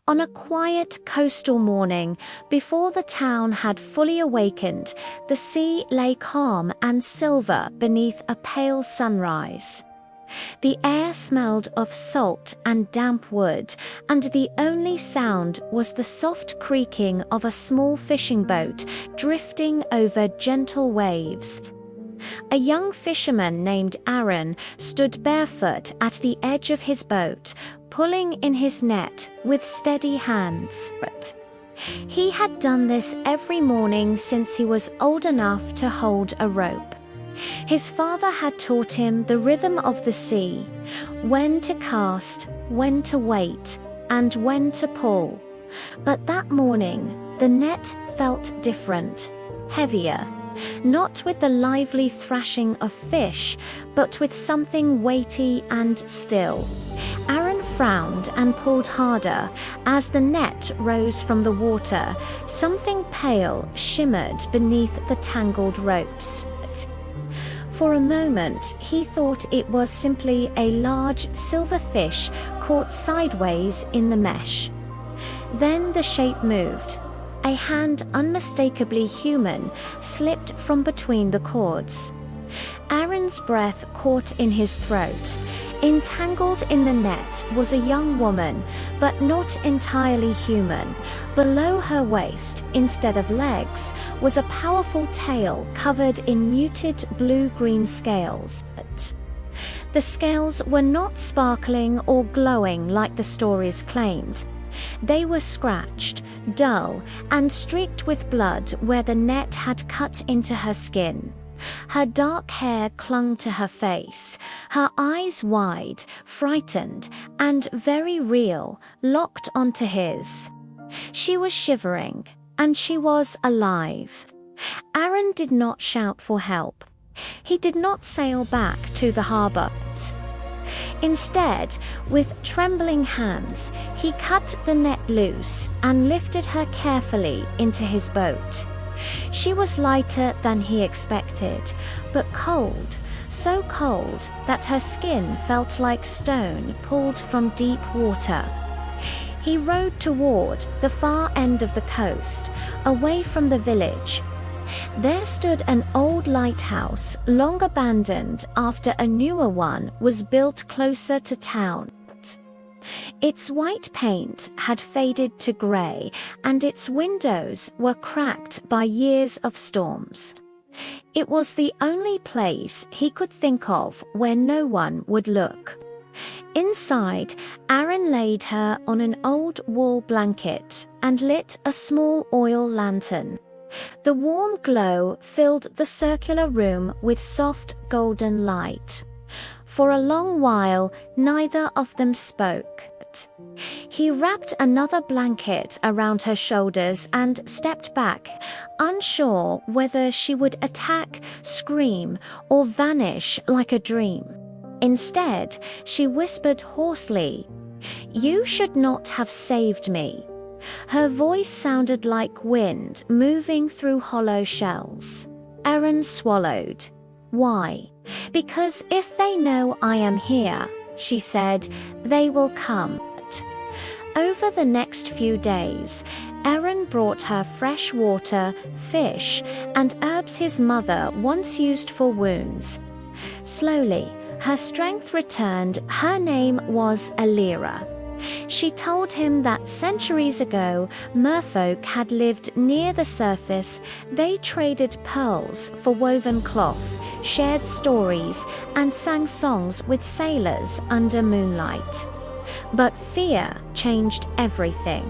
On a quiet coastal morning, before the town had fully awakened, the sea lay calm and silver beneath a pale sunrise. The air smelled of salt and damp wood, and the only sound was the soft creaking of a small fishing boat drifting over gentle waves. A young fisherman named Aaron stood barefoot at the edge of his boat, pulling in his net with steady hands. He had done this every morning since he was old enough to hold a rope. His father had taught him the rhythm of the sea, when to cast, when to wait, and when to pull. But that morning, the net felt different, heavier, not with the lively thrashing of fish, but with something weighty and still. Aaron frowned and pulled harder. As the net rose from the water, something pale shimmered beneath the tangled ropes. For a moment, he thought it was simply a large silver fish caught sideways in the mesh. Then the shape moved. A hand unmistakably human slipped from between the cords. Aaron's breath caught in his throat. Entangled in the net was a young woman, but not entirely human. Below her waist, instead of legs, was a powerful tail covered in muted blue-green scales. The scales were not sparkling or glowing like the stories claimed. They were scratched, dull, and streaked with blood where the net had cut into her skin. Her dark hair clung to her face, her eyes wide, frightened, and very real, locked onto his. She was shivering, and she was alive. Aaron did not shout for help. He did not sail back to the harbor. Instead, with trembling hands, he cut the net loose and lifted her carefully into his boat. She was lighter than he expected, but cold, so cold that her skin felt like stone pulled from deep water. He rowed toward the far end of the coast, away from the village. There stood an old lighthouse, long abandoned after a newer one was built closer to town. Its white paint had faded to grey, and its windows were cracked by years of storms. It was the only place he could think of where no one would look. Inside, Aaron laid her on an old wool blanket and lit a small oil lantern. The warm glow filled the circular room with soft golden light. For a long while, neither of them spoke. He wrapped another blanket around her shoulders and stepped back, unsure whether she would attack, scream, or vanish like a dream. Instead, she whispered hoarsely, "You should not have saved me." Her voice sounded like wind moving through hollow shells. Aaron swallowed. "Why?" "Because if they know I am here," she said, "they will come." Over the next few days, Aaron brought her fresh water, fish, and herbs his mother once used for wounds. Slowly, her strength returned. Her name was Alira. She told him that centuries ago, merfolk had lived near the surface. They traded pearls for woven cloth, shared stories, and sang songs with sailors under moonlight. But fear changed everything.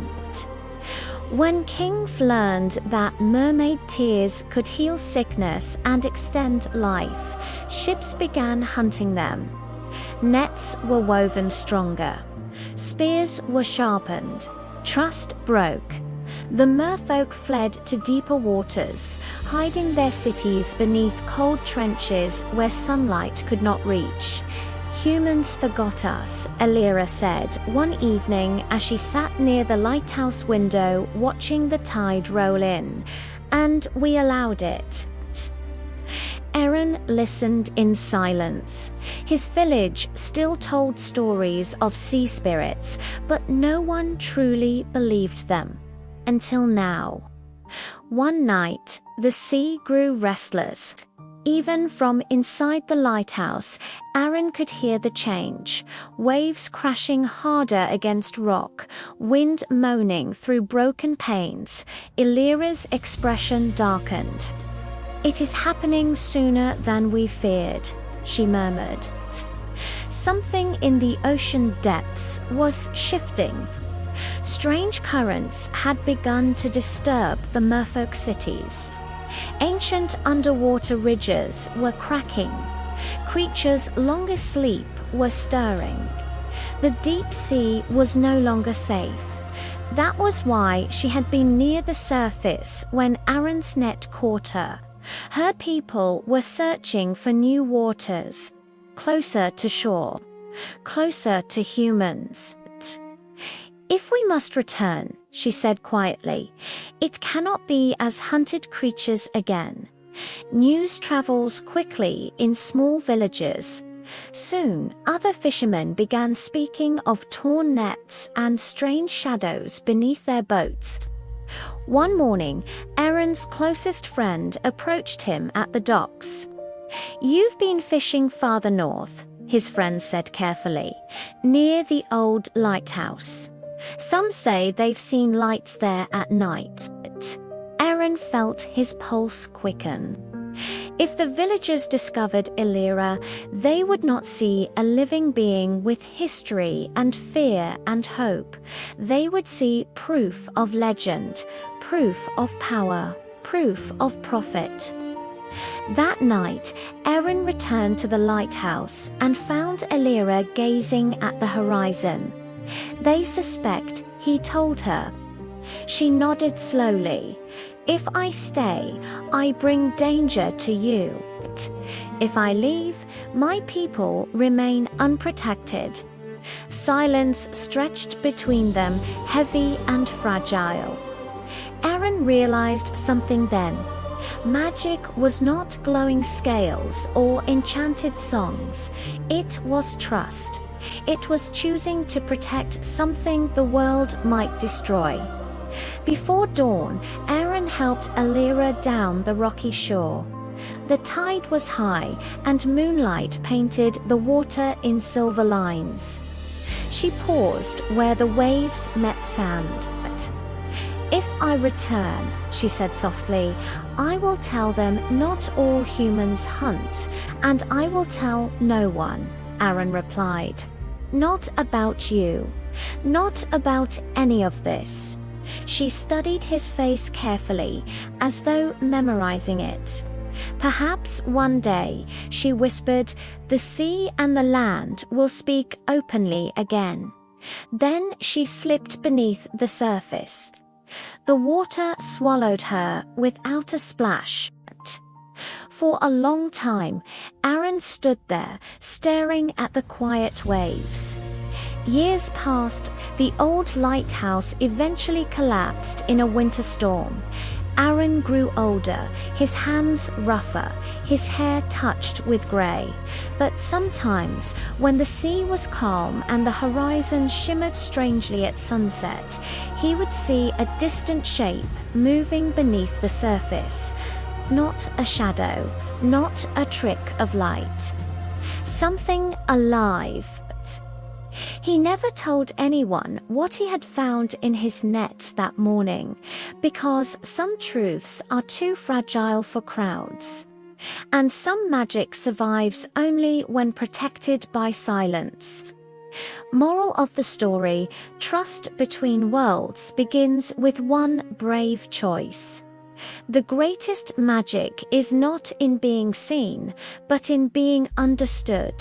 When kings learned that mermaid tears could heal sickness and extend life, ships began hunting them. Nets were woven stronger. Spears were sharpened. Trust broke. The merfolk fled to deeper waters, hiding their cities beneath cold trenches where sunlight could not reach. "Humans forgot us," Alira said one evening as she sat near the lighthouse window watching the tide roll in. "And we allowed it." Aaron listened in silence. His village still told stories of sea spirits, but no one truly believed them. Until now. One night, the sea grew restless. Even from inside the lighthouse, Aaron could hear the change. Waves crashing harder against rock, wind moaning through broken panes. Elira's expression darkened. "It is happening sooner than we feared," she murmured. Something in the ocean depths was shifting. Strange currents had begun to disturb the merfolk cities. Ancient underwater ridges were cracking. Creatures long asleep were stirring. The deep sea was no longer safe. That was why she had been near the surface when Aaron's net caught her. Her people were searching for new waters, closer to shore, closer to humans. "If we must return," she said quietly, "it cannot be as hunted creatures again." News travels quickly in small villages. Soon, other fishermen began speaking of torn nets and strange shadows beneath their boats. One morning, Aaron's closest friend approached him at the docks. "You've been fishing farther north," his friend said carefully, "near the old lighthouse. Some say they've seen lights there at night." Aaron felt his pulse quicken. If the villagers discovered Elira, they would not see a living being with history and fear and hope. They would see proof of legend, proof of power, proof of prophet. That night, Aaron returned to the lighthouse and found Elira gazing at the horizon. "They suspect," he told her. She nodded slowly. "If I stay, I bring danger to you. If I leave, my people remain unprotected." Silence stretched between them, heavy and fragile. Aaron realized something then. Magic was not glowing scales or enchanted songs. It was trust. It was choosing to protect something the world might destroy. Before dawn, Aaron helped Elira down the rocky shore. The tide was high, and moonlight painted the water in silver lines. She paused where the waves met sand. "If I return," she said softly, "I will tell them not all humans hunt, and I will tell no one," Aaron replied. "Not about you. Not about any of this." She studied his face carefully, as though memorizing it. "Perhaps one day," she whispered, "the sea and the land will speak openly again." Then she slipped beneath the surface. The water swallowed her without a splash. For a long time, Aaron stood there, staring at the quiet waves. Years passed. The old lighthouse eventually collapsed in a winter storm. Aaron grew older, his hands rougher, his hair touched with grey. But sometimes, when the sea was calm and the horizon shimmered strangely at sunset, he would see a distant shape moving beneath the surface. Not a shadow, not a trick of light. Something alive. He never told anyone what he had found in his nets that morning, because some truths are too fragile for crowds. And some magic survives only when protected by silence. Moral of the story: trust between worlds begins with one brave choice. The greatest magic is not in being seen, but in being understood.